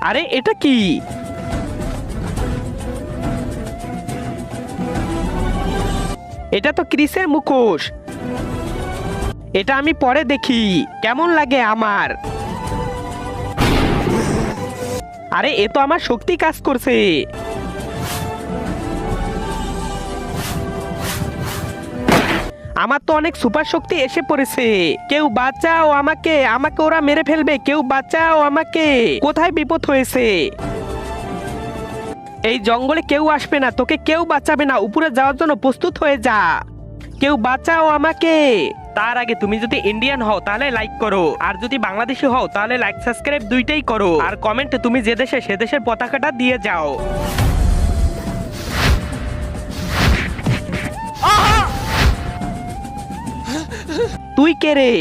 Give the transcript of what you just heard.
আরে এটা কি? এটা তো ক্রিসের মুখোশ। এটা আমি পরে দেখি কেমন লাগে আমার। আরে এ তো আমার শক্তি কাজ করছে। আমার তো অনেক সুপার শক্তি এসে পড়েছে। কেউ বাঁচাও আমাকে, আমাকে ওরা মেরে ফেলবে, কেউ বাঁচাও আমাকে। কোথায় বিপদ হয়েছে? এই জঙ্গলে কেউ আসবে না, তোকে কেউ বাঁচাবে না। উপরে যাওয়ার জন্য প্রস্তুত হয়ে যা। কেউ বাঁচাও আমাকে। তার আগে তুমি যদি ইন্ডিয়ান হও তাহলে লাইক করো, আর যদি বাংলাদেশি হও তাহলে লাইক সাবস্ক্রাইব দুইটাই করো, আর কমেন্টে তুমি যে দেশে সে দেশের পতাকাটা দিয়ে যাও। তুই কে রে?